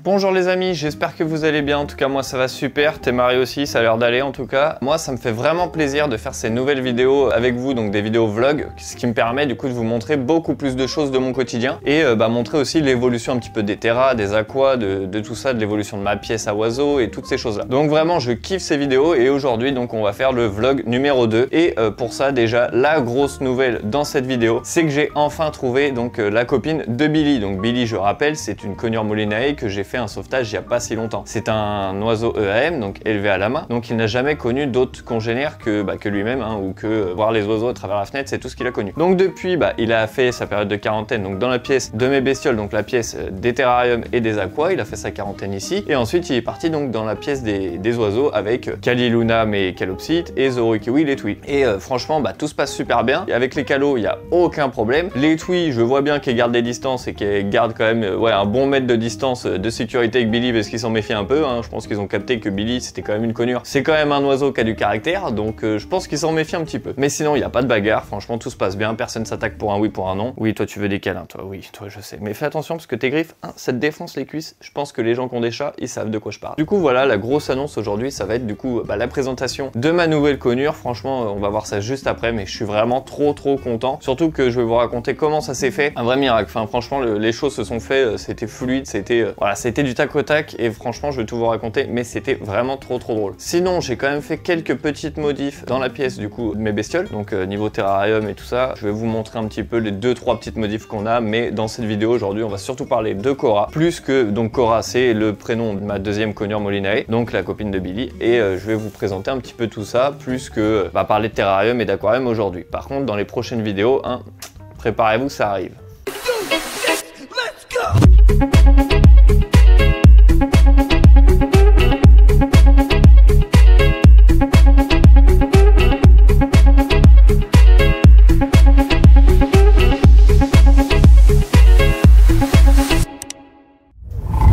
Bonjour les amis, j'espère que vous allez bien, en tout cas moi ça va super, t'es marié aussi, ça a l'air d'aller en tout cas. Moi ça me fait vraiment plaisir de faire ces nouvelles vidéos avec vous, donc des vidéos vlog, ce qui me permet du coup de vous montrer beaucoup plus de choses de mon quotidien et montrer aussi l'évolution un petit peu des terras, des aquas, de tout ça, de l'évolution de ma pièce à oiseaux et toutes ces choses là. Donc vraiment je kiffe ces vidéos et aujourd'hui donc on va faire le vlog numéro 2 et pour ça déjà la grosse nouvelle dans cette vidéo c'est que j'ai enfin trouvé donc la copine de Billy. Donc Billy, je rappelle, c'est une conure molinae que j'ai fait un sauvetage il n'y a pas si longtemps. C'est un oiseau EAM, donc élevé à la main, donc il n'a jamais connu d'autres congénères que lui-même, hein, ou que voir les oiseaux à travers la fenêtre, c'est tout ce qu'il a connu. Donc depuis, il a fait sa période de quarantaine, donc dans la pièce de mes bestioles, donc la pièce des terrariums et des aquas, il a fait sa quarantaine ici, et ensuite il est parti donc dans la pièce des oiseaux avec Caliluna, mes calopsites, et Zoroikiwi, les twi. Et franchement, tout se passe super bien. Avec les calos, il n'y a aucun problème. Les twi, je vois bien qu'ils gardent des distances et qu'ils gardent quand même un bon mètre de distance de sécurité avec Billy parce qu'ils s'en méfient un peu, hein. Je pense qu'ils ont capté que Billy c'était quand même une conure. C'est quand même un oiseau qui a du caractère, donc je pense qu'ils s'en méfient un petit peu. Mais sinon il n'y a pas de bagarre, franchement tout se passe bien, personne s'attaque pour un oui, pour un non. Oui, toi tu veux des câlins, toi, oui, toi je sais. Mais fais attention parce que tes griffes, hein, ça te défonce les cuisses. Je pense que les gens qui ont des chats, ils savent de quoi je parle. Du coup voilà, la grosse annonce aujourd'hui, ça va être du coup la présentation de ma nouvelle conure. Franchement on va voir ça juste après, mais je suis vraiment trop content. Surtout que je vais vous raconter comment ça s'est fait. Un vrai miracle, enfin franchement les choses se sont faites, c'était fluide, c'était c'était du tac au tac et franchement je vais tout vous raconter, mais c'était vraiment trop drôle. Sinon j'ai quand même fait quelques petites modifs dans la pièce du coup de mes bestioles, donc niveau terrarium et tout ça. Je vais vous montrer un petit peu les 2-3 petites modifs qu'on a, mais dans cette vidéo aujourd'hui on va surtout parler de Cora, plus que donc Cora c'est le prénom de ma deuxième conure molinae, donc la copine de Billy, et je vais vous présenter un petit peu tout ça, plus que parler de terrarium et d'aquarium aujourd'hui. Par contre dans les prochaines vidéos, hein, préparez-vous, ça arrive.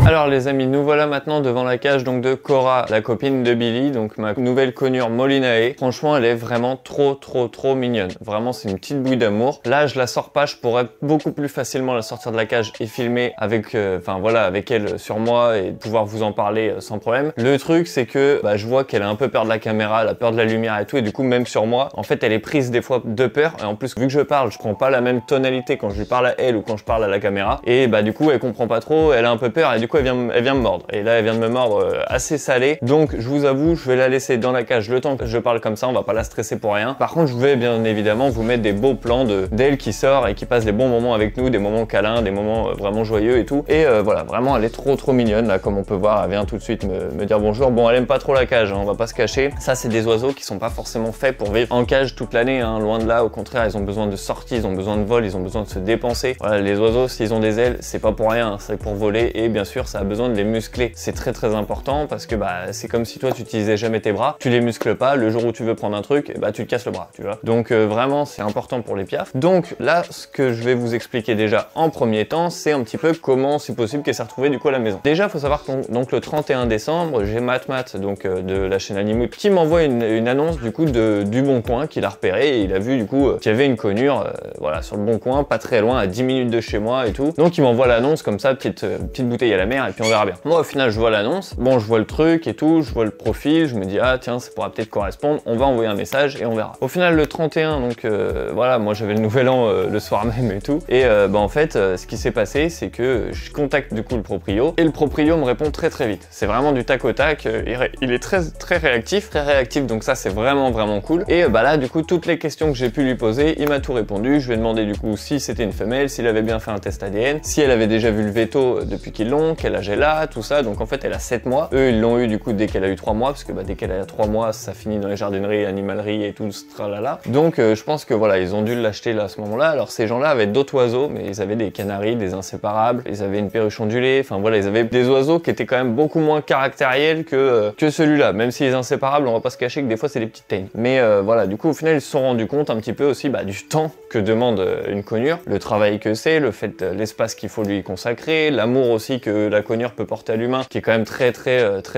Alors les amis, nous voilà maintenant devant la cage donc de Cora, la copine de Billy, donc ma nouvelle conure molinae. Franchement elle est vraiment trop mignonne. Vraiment c'est une petite bouille d'amour. Là je la sors pas, je pourrais beaucoup plus facilement la sortir de la cage et filmer avec avec elle sur moi et pouvoir vous en parler sans problème. Le truc c'est que je vois qu'elle a un peu peur de la caméra, elle a peur de la lumière et tout, et du coup même sur moi, en fait elle est prise des fois de peur, et en plus vu que je parle, je prends pas la même tonalité quand je lui parle à elle ou quand je parle à la caméra, et du coup elle comprend pas trop, elle a un peu peur et du coup elle vient me mordre. Et là elle vient de me mordre assez salée. Donc je vous avoue, je vais la laisser dans la cage le temps que je parle comme ça, on va pas la stresser pour rien. Par contre je vais bien évidemment vous mettre des beaux plans d'elle qui sort et qui passe des bons moments avec nous, des moments câlins, des moments vraiment joyeux et tout. Et voilà, vraiment elle est trop mignonne là, comme on peut voir, elle vient tout de suite me dire bonjour. Bon, elle aime pas trop la cage, hein, on va pas se cacher. Ça c'est des oiseaux qui sont pas forcément faits pour vivre en cage toute l'année, hein, loin de là. Au contraire, ils ont besoin de sortie, ils ont besoin de vol, ils ont besoin de se dépenser. Voilà, les oiseaux s'ils ont des ailes, c'est pas pour rien, hein, c'est pour voler, et bien sûr ça a besoin de les muscler. C'est très important parce que c'est comme si toi tu utilisais jamais tes bras, tu les muscles pas, le jour où tu veux prendre un truc, tu te casses le bras, tu vois. Donc vraiment c'est important pour les piafs. Donc là ce que je vais vous expliquer déjà en premier temps, c'est un petit peu comment c'est possible qu'elle s'est retrouvée du coup à la maison. Déjà faut savoir que donc le 31 décembre, j'ai Matt donc de la chaîne Animoot qui m'envoie une annonce du coup du Bon Coin, qu'il a repéré, et il a vu du coup qu'il y avait une conure voilà sur le Bon Coin, pas très loin, à 10 minutes de chez moi et tout. Donc il m'envoie l'annonce comme ça, petite bouteille à la mer, et puis on verra bien. Moi au final je vois l'annonce, bon je vois le truc et tout, je vois le profil, je me dis ah tiens ça pourra peut-être correspondre, on va envoyer un message et on verra. Au final le 31 donc voilà, moi j'avais le nouvel an le soir même et tout, et en fait ce qui s'est passé c'est que je contacte du coup le proprio, et le proprio me répond très vite. C'est vraiment du tac au tac, il est très réactif, donc ça c'est vraiment cool. Et là du coup toutes les questions que j'ai pu lui poser, il m'a tout répondu. Je lui ai demandé du coup si c'était une femelle, s'il avait bien fait un test ADN, si elle avait déjà vu le veto depuis qu'ils l'ont, quel âge elle a, tout ça. Donc en fait elle a 7 mois, eux ils l'ont eu du coup dès qu'elle a eu 3 mois, parce que dès qu'elle a 3 mois ça finit dans les jardineries, animaleries et tout ce tralala. Donc je pense que voilà, ils ont dû l'acheter là à ce moment là. Alors ces gens là avaient d'autres oiseaux, mais ils avaient des canaris, des inséparables, ils avaient une perruche ondulée, enfin voilà, ils avaient des oiseaux qui étaient quand même beaucoup moins caractériels que celui-là, même si les inséparables, on va pas se cacher que des fois c'est des petites teignes. Mais voilà, du coup au final ils se sont rendus compte un petit peu aussi du temps que demande une conure, le travail que c'est, le fait, l'espace qu'il faut lui consacrer, l'amour aussi que la conure peut porter à l'humain, qui est quand même très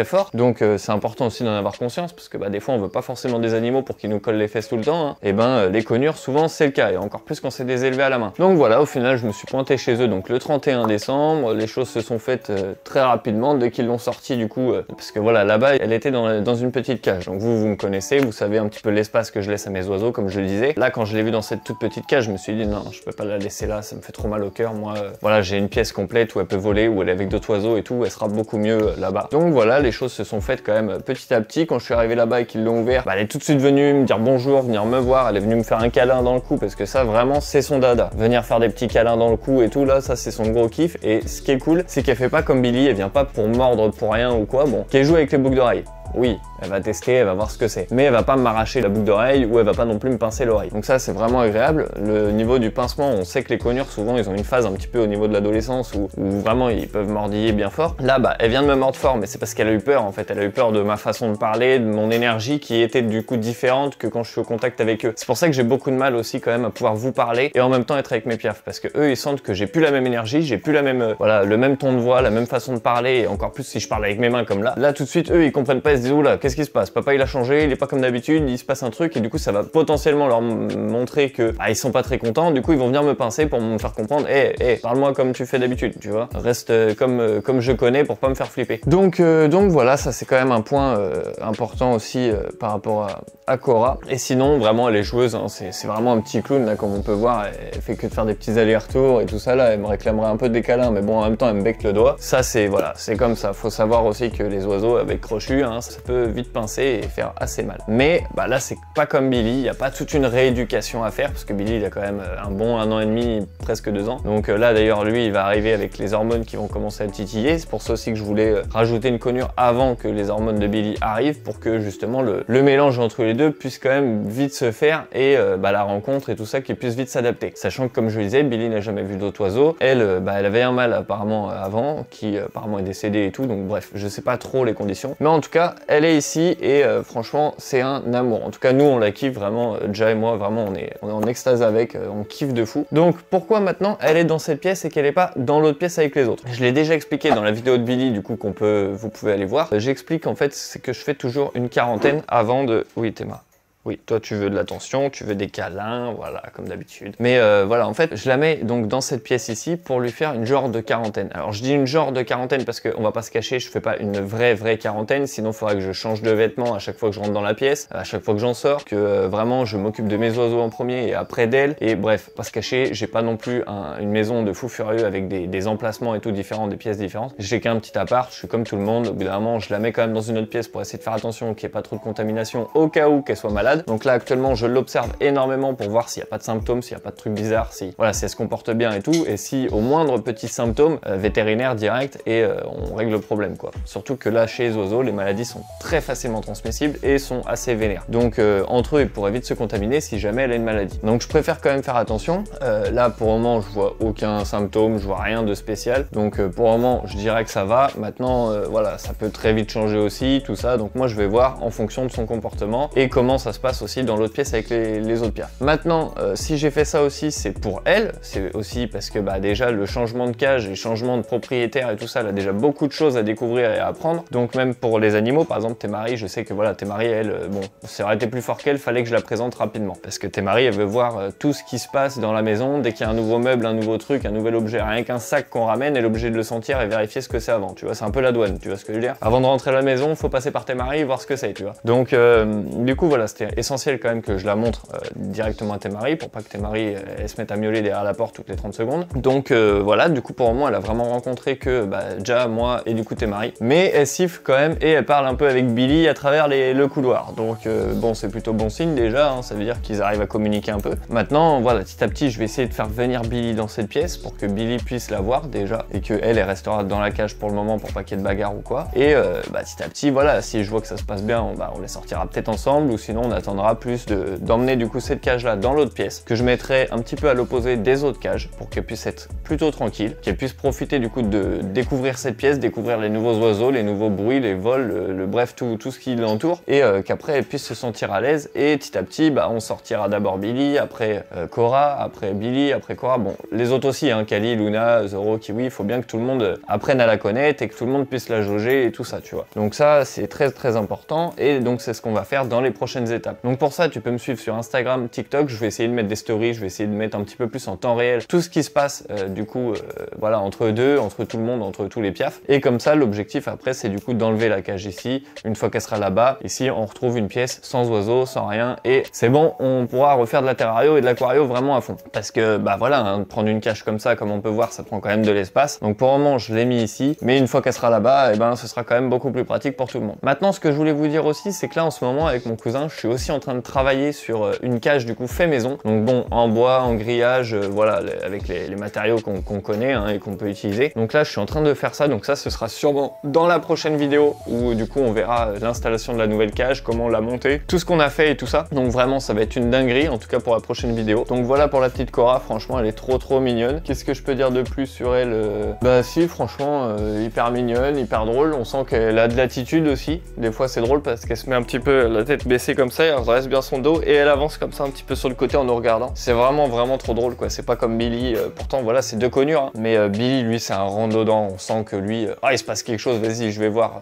fort. Donc c'est important aussi d'en avoir conscience, parce que bah, des fois on veut pas forcément des animaux pour qu'ils nous collent les fesses tout le temps, hein. Et ben les conures souvent c'est le cas, et encore plus quand c'est des élevés à la main. Donc voilà, au final je me suis pointé chez eux donc le 31 décembre, les choses se sont faites très rapidement dès qu'ils l'ont sorti du coup, parce que voilà, là-bas elle était dans une petite cage. Donc vous me connaissez, vous savez un petit peu l'espace que je laisse à mes oiseaux, comme je le disais. Là quand je l'ai vu dans cette toute petite cage, je me suis dit non, je peux pas la laisser là, ça me fait trop mal au cœur. Moi voilà, j'ai une pièce complète où elle peut voler, où elle est avec d'autres oiseaux et tout, elle sera beaucoup mieux là-bas. Donc voilà, les choses se sont faites quand même petit à petit. Quand je suis arrivé là-bas et qu'ils l'ont ouvert, bah, elle est tout de suite venue me dire bonjour, venir me voir, elle est venue me faire un câlin dans le cou, parce que ça vraiment c'est son dada. Venir faire des petits câlins dans le cou et tout, là ça c'est son gros kiff. Et ce qui est cool, c'est qu'elle fait pas comme Billy, elle vient pas pour mordre pour rien ou quoi, bon, qu'elle joue avec les boucles d'oreilles. Oui, elle va tester, elle va voir ce que c'est. Mais elle va pas m'arracher la boucle d'oreille, ou elle va pas non plus me pincer l'oreille. Donc ça c'est vraiment agréable. Le niveau du pincement, on sait que les conures souvent ils ont une phase un petit peu au niveau de l'adolescence où vraiment ils peuvent mordiller bien fort. Là bah elle vient de me mordre fort, mais c'est parce qu'elle a eu peur en fait. Elle a eu peur de ma façon de parler, de mon énergie qui était du coup différente que quand je suis au contact avec eux. C'est pour ça que j'ai beaucoup de mal aussi quand même à pouvoir vous parler et en même temps être avec mes piafs, parce que eux ils sentent que j'ai plus la même énergie, j'ai plus la même voilà, le même ton de voix, la même façon de parler, et encore plus si je parle avec mes mains comme là. Là tout de suite eux ils comprennent pas, ils se disent oula, qu'est-ce qui se passe? Papa il a changé, il est pas comme d'habitude, il se passe un truc, et du coup ça va potentiellement leur montrer que bah, ils sont pas très contents. Du coup ils vont venir me pincer pour me faire comprendre, hé, parle-moi comme tu fais d'habitude, tu vois, reste comme je connais pour pas me faire flipper. Donc voilà, ça c'est quand même un point important aussi par rapport à Cora. Et sinon vraiment elle est joueuse, hein, c'est vraiment un petit clown là, comme on peut voir. Elle fait que de faire des petits allers-retours et tout ça là. Elle me réclamerait un peu des câlins, mais bon en même temps elle me becque le doigt. Ça c'est voilà, c'est comme ça. Faut savoir aussi que les oiseaux avec crochu, hein, ça peut vite pincer et faire assez mal. Mais bah là c'est pas comme Billy, il n'y a pas toute une rééducation à faire, parce que Billy il a quand même un bon 1 an et demi, presque 2 ans. Donc là d'ailleurs lui il va arriver avec les hormones qui vont commencer à le titiller. C'est pour ça aussi que je voulais rajouter une conure avant que les hormones de Billy arrivent, pour que justement le mélange entre les deux puisse quand même vite se faire, et bah, la rencontre et tout ça qui puisse vite s'adapter. Sachant que comme je le disais, Billy n'a jamais vu d'autres oiseaux. Elle, bah, elle avait un mâle apparemment avant, qui apparemment est décédé et tout, donc bref, je sais pas trop les conditions. Mais en tout cas, elle est ici, et franchement c'est un amour. En tout cas nous on la kiffe vraiment, Ja et moi vraiment on est en extase avec, on kiffe de fou. Donc pourquoi maintenant elle est dans cette pièce et qu'elle est pas dans l'autre pièce avec les autres? Je l'ai déjà expliqué dans la vidéo de Billy du coup vous pouvez aller voir. J'explique en fait, c'est que je fais toujours une quarantaine avant de... Oui Théma. Oui, toi tu veux de l'attention, tu veux des câlins, voilà, comme d'habitude. Mais voilà, en fait, je la mets donc dans cette pièce ici pour lui faire une genre de quarantaine. Alors je dis une genre de quarantaine parce qu'on va pas se cacher, je fais pas une vraie quarantaine, sinon il faudra que je change de vêtements à chaque fois que je rentre dans la pièce, à chaque fois que j'en sors, que vraiment je m'occupe de mes oiseaux en premier et après d'elle. Et bref, pas se cacher, j'ai pas non plus une maison de fou furieux avec des emplacements et tout différents, des pièces différentes. J'ai qu'un petit appart, je suis comme tout le monde. Au bout d'un moment, je la mets quand même dans une autre pièce pour essayer de faire attention qu'il n'y ait pas trop de contamination au cas où qu'elle soit malade. Donc là actuellement je l'observe énormément pour voir s'il n'y a pas de symptômes, s'il n'y a pas de trucs bizarres, si voilà, si elle se comporte bien et tout, et si au moindre petit symptôme, vétérinaire direct, et on règle le problème quoi. Surtout que là chez les oiseaux, les maladies sont très facilement transmissibles et sont assez vénères. Donc entre eux ils pourraient vite se contaminer si jamais elle a une maladie. Donc je préfère quand même faire attention. Là pour le moment je vois aucun symptôme, je vois rien de spécial. Donc pour le moment je dirais que ça va. Maintenant voilà, ça peut très vite changer aussi, tout ça. Donc moi je vais voir en fonction de son comportement et comment ça se passe aussi dans l'autre pièce avec les autres piafs. Maintenant, si j'ai fait ça aussi, c'est pour elle. C'est aussi parce que bah, déjà le changement de cage et changement de propriétaire et tout ça, elle a déjà beaucoup de choses à découvrir et à apprendre. Donc même pour les animaux, par exemple Thémarie, je sais que voilà, Thémarie, elle, bon, ça aurait été plus fort qu'elle, fallait que je la présente rapidement. Parce que Thémarie, elle veut voir tout ce qui se passe dans la maison, dès qu'il y a un nouveau meuble, un nouveau truc, un nouvel objet, rien qu'un sac qu'on ramène, elle est obligée de le sentir et vérifier ce que c'est avant. Tu vois, c'est un peu la douane, tu vois ce que je veux dire? Avant de rentrer à la maison, faut passer par Thémarie, voir ce que c'est, tu vois. Donc du coup voilà, c'était essentiel quand même que je la montre directement à Thémarie pour pas que Thémarie elle se mette à miauler derrière la porte toutes les 30 secondes. Donc voilà, du coup pour le moment elle a vraiment rencontré que bah, Ja, moi et du coup Thémarie. Mais elle siffle quand même et elle parle un peu avec Billy à travers le couloir. Donc bon, c'est plutôt bon signe déjà, hein, ça veut dire qu'ils arrivent à communiquer un peu. Maintenant voilà, petit à petit je vais essayer de faire venir Billy dans cette pièce pour que Billy puisse la voir déjà et que elle restera dans la cage pour le moment pour pas qu'il y ait de bagarre ou quoi. Et bah, petit à petit voilà, si je vois que ça se passe bien, on les sortira peut-être ensemble, ou sinon on attendra plus d'emmener du coup cette cage là dans l'autre pièce, que je mettrai un petit peu à l'opposé des autres cages pour qu'elle puisse être plutôt tranquille, qu'elle puisse profiter du coup de découvrir cette pièce, découvrir les nouveaux oiseaux, les nouveaux bruits, les vols, bref tout ce qui l'entoure, et qu'après elle puisse se sentir à l'aise. Et petit à petit bah, on sortira d'abord Billy, après Cora, après Billy, après Cora, bon les autres aussi, hein, Kali, Luna, Zoro, Kiwi, il faut bien que tout le monde apprenne à la connaître et que tout le monde puisse la jauger et tout ça, tu vois. Donc ça c'est très important, et donc c'est ce qu'on va faire dans les prochaines étapes. Donc pour ça tu peux me suivre sur Instagram, TikTok, je vais essayer de mettre des stories, je vais essayer de mettre un petit peu plus en temps réel tout ce qui se passe du coup voilà, entre eux deux, entre tout le monde, entre tous les piafs, et comme ça l'objectif après c'est du coup d'enlever la cage ici. Une fois qu'elle sera là-bas, ici on retrouve une pièce sans oiseaux, sans rien, et c'est bon, on pourra refaire de la terrario et de l'aquario vraiment à fond, parce que bah voilà, hein, prendre une cage comme ça, comme on peut voir, ça prend quand même de l'espace. Donc pour le moment je l'ai mis ici, mais une fois qu'elle sera là-bas, et ben ce sera quand même beaucoup plus pratique pour tout le monde. Maintenant ce que je voulais vous dire aussi, c'est que là en ce moment avec mon cousin, je suis aussi en train de travailler sur une cage du coup fait maison, donc bon en bois, en grillage, voilà, avec les matériaux qu'on connaît hein, et qu'on peut utiliser. Donc là je suis en train de faire ça, donc ça ce sera sûrement dans la prochaine vidéo où du coup on verra l'installation de la nouvelle cage, comment la monter, tout ce qu'on a fait et tout ça. Donc vraiment ça va être une dinguerie, en tout cas pour la prochaine vidéo. Donc voilà pour la petite Cora, franchement elle est trop mignonne. Qu'est-ce que je peux dire de plus sur elle? Bah si, franchement hyper mignonne, hyper drôle, on sent qu'elle a de l'attitude aussi. Des fois c'est drôle parce qu'elle se met un petit peu la tête baissée comme ça, elle redresse bien son dos et elle avance comme ça un petit peu sur le côté en nous regardant. C'est vraiment trop drôle quoi, c'est pas comme Billy, pourtant voilà c'est deux conures, hein. Mais Billy lui c'est un rentre-dedans, on sent que lui, il se passe quelque chose, vas-y je vais voir.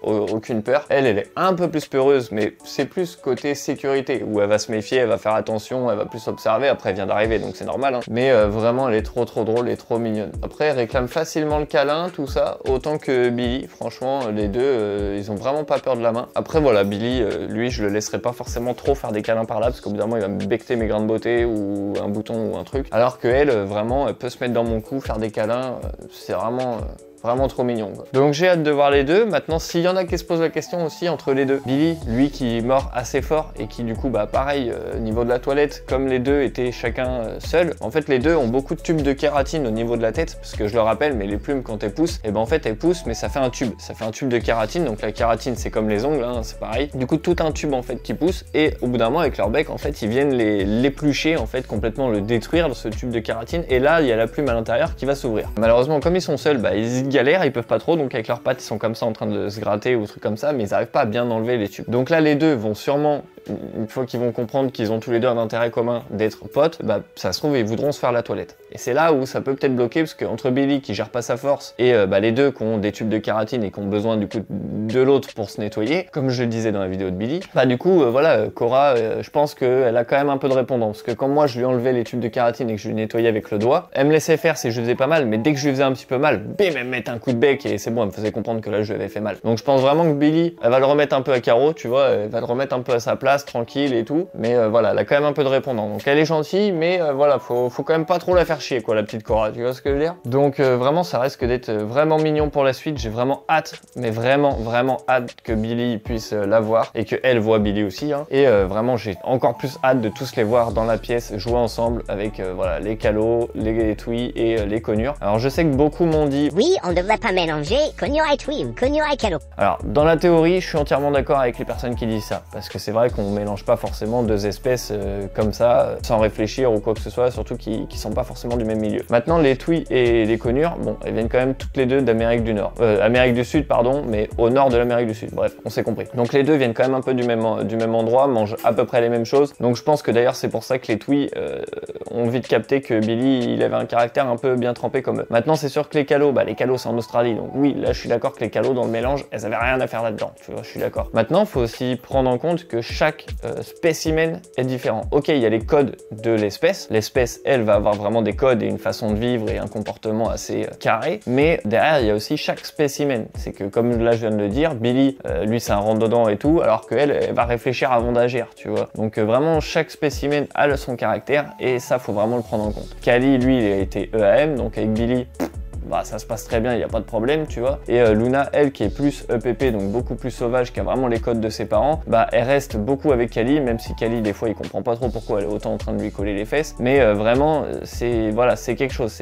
Aucune peur. Elle est un peu plus peureuse, mais c'est plus côté sécurité, où elle va se méfier, elle va faire attention, elle va plus observer, après elle vient d'arriver, donc c'est normal, hein. Mais vraiment, elle est trop drôle et trop mignonne. Après, elle réclame facilement le câlin, tout ça, autant que Billy. Franchement, les deux, ils ont vraiment pas peur de la main. Après, voilà, Billy, lui, je le laisserai pas forcément trop faire des câlins par là, parce qu'au bout d'un moment, il va me becter mes grains de beauté, ou un bouton, ou un truc. Alors que elle, vraiment, elle peut se mettre dans mon cou, faire des câlins, c'est vraiment trop mignon quoi. Donc j'ai hâte de voir les deux. Maintenant s'il y en a qui se posent la question aussi entre les deux, Billy, lui qui mord assez fort et qui du coup bah pareil niveau de la toilette, comme les deux étaient chacun seuls, en fait les deux ont beaucoup de tubes de kératine au niveau de la tête, parce que je le rappelle, mais les plumes quand elles poussent, et ben en fait elles poussent mais ça fait un tube de kératine. Donc la kératine c'est comme les ongles, hein, c'est pareil. Du coup tout un tube en fait qui pousse, et au bout d'un moment avec leur bec en fait ils viennent l'éplucher en fait, complètement le détruire ce tube de kératine, et là il y a la plume à l'intérieur qui va s'ouvrir. Malheureusement comme ils sont seuls, bah ils galèrent, ils peuvent pas trop, donc avec leurs pattes ils sont comme ça en train de se gratter ou trucs comme ça, mais ils arrivent pas à bien enlever les tubes. Donc là les deux vont sûrement, une fois qu'ils vont comprendre qu'ils ont tous les deux un intérêt commun d'être potes, bah ça se trouve ils voudront se faire la toilette. Et c'est là où ça peut peut-être bloquer, parce qu'entre Billy qui gère pas sa force et bah, les deux qui ont des tubes de kératine et qui ont besoin du coup de l'autre pour se nettoyer, comme je le disais dans la vidéo de Billy, bah du coup voilà, Cora, je pense qu'elle a quand même un peu de répondant, parce que quand moi je lui enlevais les tubes de kératine et que je lui nettoyais avec le doigt, elle me laissait faire si je lui faisais pas mal, mais dès que je lui faisais un petit peu mal, bim, elle me mettait un coup de bec et c'est bon, elle me faisait comprendre que là je lui avais fait mal. Donc je pense vraiment que Billy, elle va le remettre un peu à carreau, tu vois, elle va le remettre un peu à sa place, tranquille et tout, mais voilà, elle a quand même un peu de répondant. Donc elle est gentille, mais voilà, faut quand même pas trop la faire chier quoi, la petite Cora, tu vois ce que je veux dire? Donc vraiment ça risque d'être vraiment mignon pour la suite. J'ai vraiment hâte, mais vraiment hâte que Billy puisse la voir et que elle voit Billy aussi, hein. Et vraiment j'ai encore plus hâte de tous les voir dans la pièce jouer ensemble avec voilà, les calots, les Twi et les conures. Alors je sais que beaucoup m'ont dit oui, on devrait pas mélanger conure et Twi ou conure et calot. Alors dans la théorie je suis entièrement d'accord avec les personnes qui disent ça, parce que c'est vrai qu'on mélange pas forcément deux espèces comme ça sans réfléchir ou quoi que ce soit, surtout qui sont pas forcément du même milieu. Maintenant les Twi et les conures, bon, elles viennent quand même toutes les deux d'Amérique du Nord, Amérique du Sud pardon, mais au nord de l'Amérique du Sud, bref, on s'est compris. Donc les deux viennent quand même un peu du même endroit, mangent à peu près les mêmes choses, donc je pense que d'ailleurs c'est pour ça que les Twi ont vite capté que Billy il avait un caractère un peu bien trempé comme eux. Maintenant c'est sûr que les calots, bah les calots c'est en Australie, donc oui là je suis d'accord que les calots dans le mélange, elles avaient rien à faire là-dedans, tu vois, je suis d'accord. Maintenant faut aussi prendre en compte que chaque spécimen est différent. Ok, il y a les codes de l'espèce, l'espèce elle va avoir vraiment des codes et une façon de vivre et un comportement assez carré, mais derrière il y a aussi chaque spécimen. C'est que comme là je viens de le dire, Billy lui c'est un rentre-dedans et tout, alors qu'elle elle va réfléchir avant d'agir, tu vois. Donc vraiment chaque spécimen a son caractère et ça faut vraiment le prendre en compte. Kali lui il a été EAM, donc avec Billy bah ça se passe très bien, il n'y a pas de problème, tu vois. Et Luna, elle, qui est plus EPP, donc beaucoup plus sauvage, qui a vraiment les codes de ses parents, bah elle reste beaucoup avec Kali, même si Kali, des fois, il comprend pas trop pourquoi elle est autant en train de lui coller les fesses. Mais vraiment, c'est voilà, c'est quelque chose.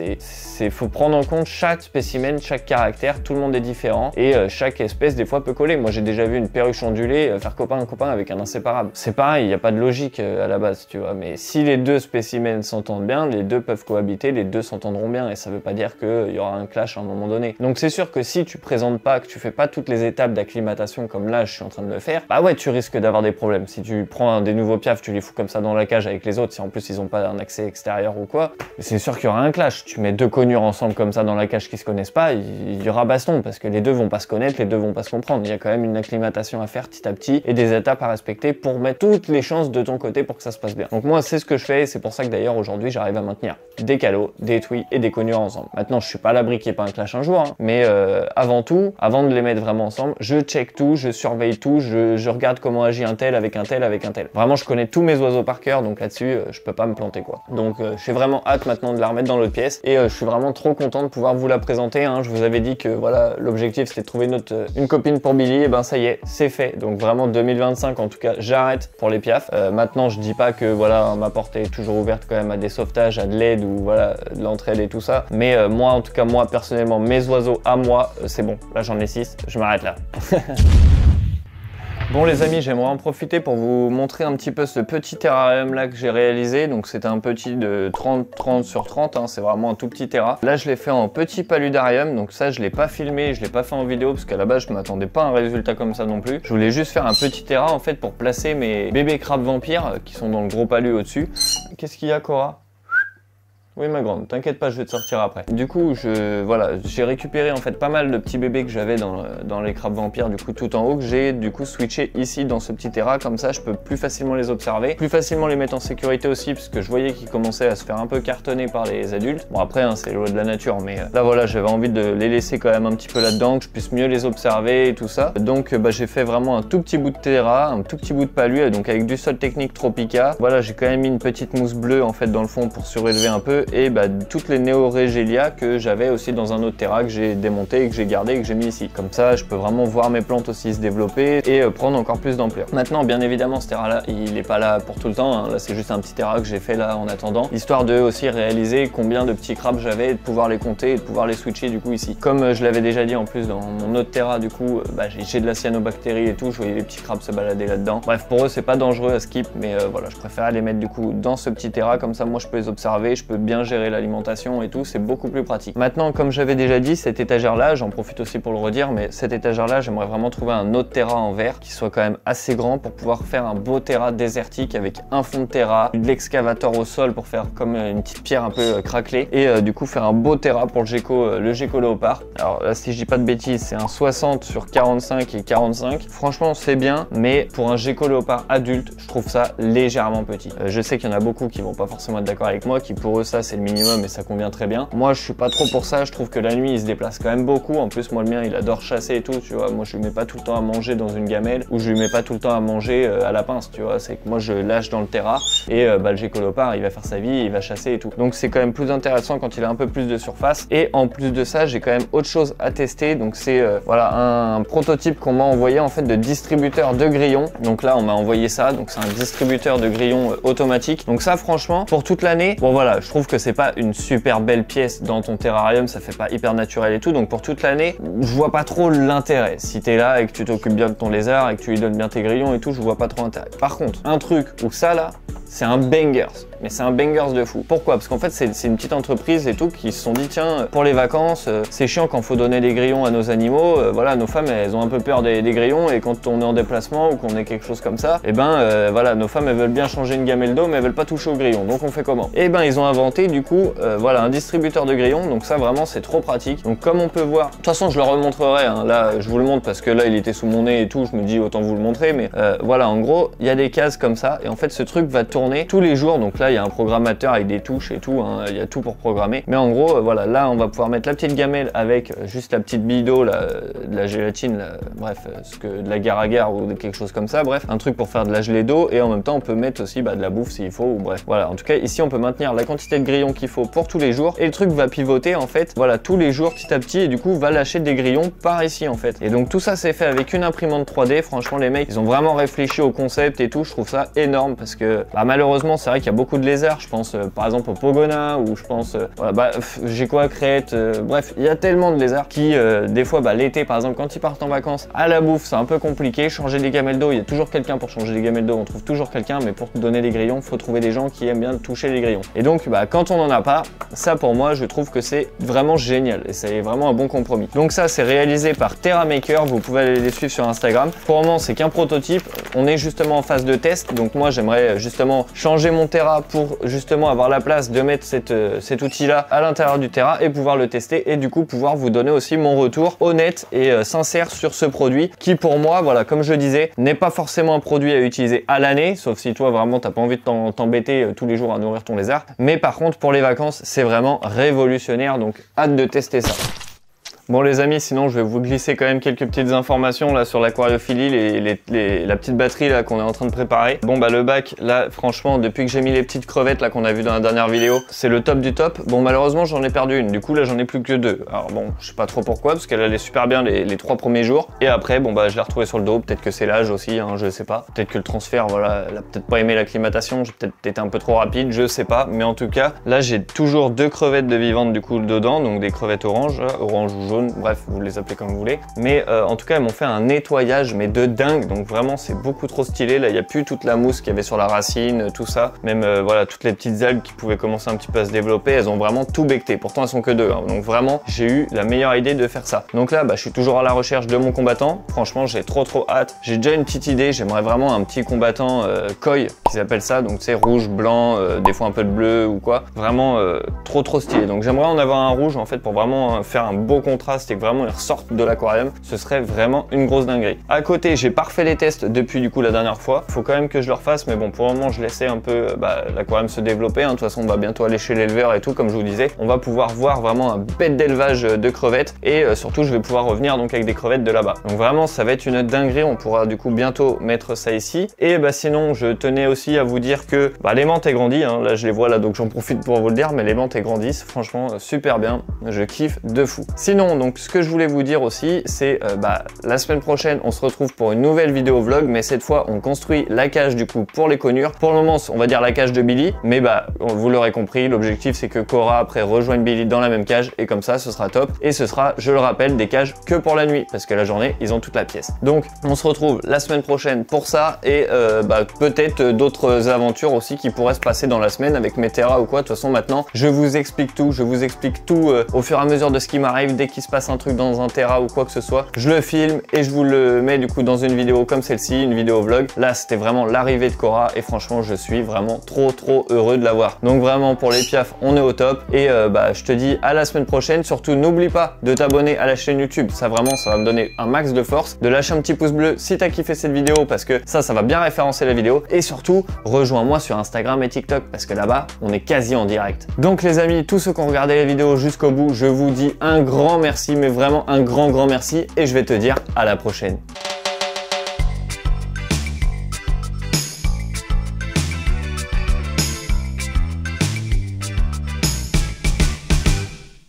Faut prendre en compte chaque spécimen, chaque caractère, tout le monde est différent et chaque espèce, des fois, peut coller. Moi, j'ai déjà vu une perruche ondulée faire copain avec un inséparable. C'est pareil, il n'y a pas de logique à la base, tu vois. Mais si les deux spécimens s'entendent bien, les deux peuvent cohabiter, les deux s'entendront bien et ça veut pas dire qu'il y aura un clash à un moment donné. Donc c'est sûr que si tu présentes pas, que tu fais pas toutes les étapes d'acclimatation comme là je suis en train de le faire, bah ouais, tu risques d'avoir des problèmes. Si tu prends des nouveaux piafs, tu les fous comme ça dans la cage avec les autres, si en plus ils ont pas un accès extérieur ou quoi, c'est sûr qu'il y aura un clash. Tu mets deux conures ensemble comme ça dans la cage qui se connaissent pas, il y aura baston parce que les deux vont pas se connaître, les deux vont pas se comprendre. Il y a quand même une acclimatation à faire petit à petit et des étapes à respecter pour mettre toutes les chances de ton côté pour que ça se passe bien. Donc moi c'est ce que je fais, c'est pour ça que d'ailleurs aujourd'hui j'arrive à maintenir des calots, des tweets et des conures ensemble. Maintenant je suis pas à l'abri qu'il n'y ait pas un clash un jour, hein, mais avant tout, avant de les mettre vraiment ensemble, je check tout, je surveille tout, je regarde comment agit un tel avec un tel avec un tel. Vraiment je connais tous mes oiseaux par cœur, donc là-dessus je peux pas me planter quoi. Donc j'ai vraiment hâte maintenant de la remettre dans l'autre pièce et je suis vraiment trop content de pouvoir vous la présenter, hein. Je vous avais dit que voilà, l'objectif c'était de trouver une copine pour Billy, et ben ça y est, c'est fait. Donc vraiment 2025 en tout cas, j'arrête pour les piafs. Maintenant je dis pas que voilà, ma porte est toujours ouverte quand même à des sauvetages, à de l'aide ou voilà, de l'entraide et tout ça. Mais moi en tout cas, moi personnellement, mes oiseaux à moi, c'est bon. Là j'en ai 6, je m'arrête là. Bon les amis, j'aimerais en profiter pour vous montrer un petit peu ce petit terrarium là que j'ai réalisé. Donc c'était un petit de 30 sur 30, hein, c'est vraiment un tout petit terra. Là je l'ai fait en petit paludarium, donc ça je l'ai pas filmé, je l'ai pas fait en vidéo parce qu'à la base je m'attendais pas à un résultat comme ça non plus. Je voulais juste faire un petit terra en fait pour placer mes bébés crabes vampires qui sont dans le gros palu au-dessus. Qu'est-ce qu'il y a Cora ? Oui ma grande, t'inquiète pas, je vais te sortir après. Du coup, voilà, j'ai récupéré en fait pas mal de petits bébés que j'avais dans les crabes vampires, du coup tout en haut, que j'ai du coup switché ici dans ce petit terra, comme ça je peux plus facilement les observer, plus facilement les mettre en sécurité aussi, parce que je voyais qu'ils commençaient à se faire un peu cartonner par les adultes. Bon après, hein, c'est les lois de la nature, mais là voilà, j'avais envie de les laisser quand même un petit peu là-dedans, que je puisse mieux les observer et tout ça. Donc bah, j'ai fait vraiment un tout petit bout de terra, un tout petit bout de palu, donc avec du sol technique Tropica. Voilà, j'ai quand même mis une petite mousse bleue en fait dans le fond pour surélever un peu, et bah, toutes les Neoregelia que j'avais aussi dans un autre terra que j'ai démonté et que j'ai gardé et que j'ai mis ici. Comme ça, je peux vraiment voir mes plantes aussi se développer et prendre encore plus d'ampleur. Maintenant, bien évidemment, ce terra là, il n'est pas là pour tout le temps, hein. Là, c'est juste un petit terra que j'ai fait là en attendant, histoire de aussi réaliser combien de petits crabes j'avais, de pouvoir les compter et de pouvoir les switcher du coup ici. Comme je l'avais déjà dit en plus dans mon autre terra, du coup, bah, j'ai de la cyanobactérie et tout, je voyais les petits crabes se balader là-dedans. Bref, pour eux, c'est pas dangereux à skip, mais voilà, je préfère les mettre du coup dans ce petit terra, comme ça, moi, je peux les observer, je peux bien gérer l'alimentation et tout, c'est beaucoup plus pratique. Maintenant, comme j'avais déjà dit, cette étagère là, j'en profite aussi pour le redire, mais cette étagère là, j'aimerais vraiment trouver un autre terra en verre qui soit quand même assez grand pour pouvoir faire un beau terra désertique avec un fond de terra, de l'excavateur au sol pour faire comme une petite pierre un peu craquelée et du coup faire un beau terra pour le gecko léopard. Alors là, si je dis pas de bêtises, c'est un 60 sur 45 et 45. Franchement, c'est bien, mais pour un gecko léopard adulte, je trouve ça légèrement petit. Je sais qu'il y en a beaucoup qui vont pas forcément être d'accord avec moi, qui pour eux ça c'est le minimum et ça convient très bien. Moi je suis pas trop pour ça, je trouve que la nuit il se déplace quand même beaucoup. En plus moi le mien il adore chasser et tout, tu vois. Moi je lui mets pas tout le temps à manger dans une gamelle ou je lui mets pas tout le temps à manger à la pince, tu vois. C'est que moi je lâche dans le terra et bah, le gecko léopard il va faire sa vie, il va chasser et tout. Donc c'est quand même plus intéressant quand il a un peu plus de surface. Et en plus de ça j'ai quand même autre chose à tester. Donc c'est voilà un prototype qu'on m'a envoyé en fait de distributeur de grillons. Donc là on m'a envoyé ça, donc c'est un distributeur de grillons automatique. Donc ça franchement pour toute l'année, bon voilà, je trouve que c'est pas une super belle pièce dans ton terrarium, ça fait pas hyper naturel et tout, donc pour toute l'année je vois pas trop l'intérêt. Si t'es là et que tu t'occupes bien de ton lézard et que tu lui donnes bien tes grillons et tout, je vois pas trop l'intérêt. Par contre un truc où ça là, c'est un bangers, mais c'est un bangers de fou. Pourquoi? Parce qu'en fait c'est une petite entreprise et tout qui se sont dit tiens, pour les vacances c'est chiant quand faut donner des grillons à nos animaux, voilà, nos femmes elles ont un peu peur des grillons et quand on est en déplacement ou qu'on est quelque chose comme ça, et ben voilà, nos femmes elles veulent bien changer une gamelle d'eau mais elles veulent pas toucher aux grillons, donc on fait comment? Et ben ils ont inventé du coup voilà un distributeur de grillons, donc ça vraiment c'est trop pratique. Donc comme on peut voir, de toute façon je le remontrerai, hein. Là je vous le montre parce que là il était sous mon nez et tout, je me dis autant vous le montrer, mais voilà en gros il y a des cases comme ça et en fait ce truc va tourner tous les jours. Donc là là il y a un programmateur avec des touches et tout, hein, il y a tout pour programmer. Mais en gros, voilà, là on va pouvoir mettre la petite gamelle avec juste la petite bille d'eau, de la gélatine, bref, de la agar-agar ou quelque chose comme ça, bref, un truc pour faire de la gelée d'eau, et en même temps on peut mettre aussi de la bouffe s'il faut, ou bref, voilà. En tout cas ici on peut maintenir la quantité de grillons qu'il faut pour tous les jours, et le truc va pivoter en fait, voilà, tous les jours petit à petit, et du coup va lâcher des grillons par ici en fait. Et donc tout ça c'est fait avec une imprimante 3D. Franchement les mecs ils ont vraiment réfléchi au concept et tout, je trouve ça énorme, parce que malheureusement c'est vrai qu'il y a beaucoup de lézards, je pense par exemple au Pogona, ou je pense voilà, j'ai quoi Crête, bref, il y a tellement de lézards qui des fois l'été par exemple quand ils partent en vacances, à la bouffe c'est un peu compliqué, changer des gamelles d'eau, il y a toujours quelqu'un pour changer des gamelles d'eau, on trouve toujours quelqu'un, mais pour te donner les grillons, faut trouver des gens qui aiment bien toucher les grillons. Et donc quand on en a pas, ça pour moi je trouve que c'est vraiment génial, et c'est vraiment un bon compromis. Donc ça c'est réalisé par TerraMaker, vous pouvez aller les suivre sur Instagram. Pour le moment c'est qu'un prototype, on est justement en phase de test, donc moi j'aimerais justement changer mon Terra pour justement avoir la place de mettre cet outil là à l'intérieur du Terra et pouvoir le tester, et du coup pouvoir vous donner aussi mon retour honnête et sincère sur ce produit qui pour moi, voilà, comme je le disais, n'est pas forcément un produit à utiliser à l'année, sauf si toi vraiment t'as pas envie de t'embêter tous les jours à nourrir ton lézard, mais par contre pour les vacances c'est vraiment révolutionnaire, donc hâte de tester ça. Bon les amis, sinon je vais vous glisser quand même quelques petites informations là sur l'aquariophilie, la petite batterie là qu'on est en train de préparer. Bon le bac là franchement depuis que j'ai mis les petites crevettes là qu'on a vu dans la dernière vidéo, c'est le top du top. Bon malheureusement j'en ai perdu une, du coup là j'en ai plus que deux. Alors bon je sais pas trop pourquoi, parce qu'elle allait super bien les 3 premiers jours, et après je l'ai retrouvée sur le dos, peut-être que c'est l'âge aussi, hein, je sais pas. Peut-être que le transfert, voilà, elle a peut-être pas aimé l'acclimatation, j'ai peut-être été un peu trop rapide, je sais pas. Mais en tout cas là j'ai toujours 2 crevettes de vivantes du coup dedans, donc des crevettes orange, orange ou jaune, bref vous les appelez comme vous voulez, mais en tout cas elles m'ont fait un nettoyage mais de dingue, donc vraiment c'est beaucoup trop stylé. Là il n'y a plus toute la mousse qu'il y avait sur la racine, tout ça, même voilà toutes les petites algues qui pouvaient commencer un petit peu à se développer, elles ont vraiment tout becté, pourtant elles sont que 2 hein. Donc vraiment j'ai eu la meilleure idée de faire ça. Donc là je suis toujours à la recherche de mon combattant, franchement j'ai trop hâte, j'ai déjà une petite idée, j'aimerais vraiment un petit combattant koi qu'ils appellent ça, donc c'est rouge, blanc, des fois un peu de bleu ou quoi, vraiment trop stylé. Donc j'aimerais en avoir un rouge en fait pour vraiment faire un beau contraste et que vraiment ils ressortent de l'aquarium, ce serait vraiment une grosse dinguerie. À côté j'ai pas refait les tests depuis du coup la dernière fois, faut quand même que je le refasse, mais bon pour le moment je laissais un peu l'aquarium se développer, hein. De toute façon on va bientôt aller chez l'éleveur et tout, comme je vous disais, on va pouvoir voir vraiment un bête d'élevage de crevettes, et surtout je vais pouvoir revenir donc avec des crevettes de là-bas. Donc vraiment ça va être une dinguerie, on pourra du coup bientôt mettre ça ici. Et sinon je tenais aussi à vous dire que les menthes aient grandi, hein. Là je les vois là donc j'en profite pour vous le dire, mais les menthes aient grandissent, franchement super bien, je kiffe de fou. Sinon donc ce que je voulais vous dire aussi, c'est la semaine prochaine on se retrouve pour une nouvelle vidéo vlog, mais cette fois on construit la cage du coup pour les conures. Pour le moment on va dire la cage de Billy, mais vous l'aurez compris, l'objectif c'est que Cora après rejoigne Billy dans la même cage, et comme ça ce sera top, et ce sera, je le rappelle, des cages que pour la nuit, parce que la journée ils ont toute la pièce. Donc on se retrouve la semaine prochaine pour ça, et peut-être d'autres aventures aussi qui pourraient se passer dans la semaine avec mes terras ou quoi. De toute façon maintenant je vous explique tout, au fur et à mesure de ce qui m'arrive. Dès qu'il se passe un truc dans un terra ou quoi que ce soit, je le filme et je vous le mets du coup dans une vidéo comme celle-ci, une vidéo vlog. Là c'était vraiment l'arrivée de Cora, et franchement je suis vraiment trop heureux de l'avoir. Donc vraiment pour les piafs on est au top, et je te dis à la semaine prochaine. Surtout n'oublie pas de t'abonner à la chaîne YouTube, ça vraiment ça va me donner un max de force, de lâcher un petit pouce bleu si t'as kiffé cette vidéo, parce que ça va bien référencer la vidéo, et surtout rejoins-moi sur Instagram et TikTok, parce que là-bas on est quasi en direct. Donc les amis, tous ceux qui ont regardé la vidéo jusqu'au bout, je vous dis un grand merci, mais vraiment un grand merci, et je vais te dire à la prochaine.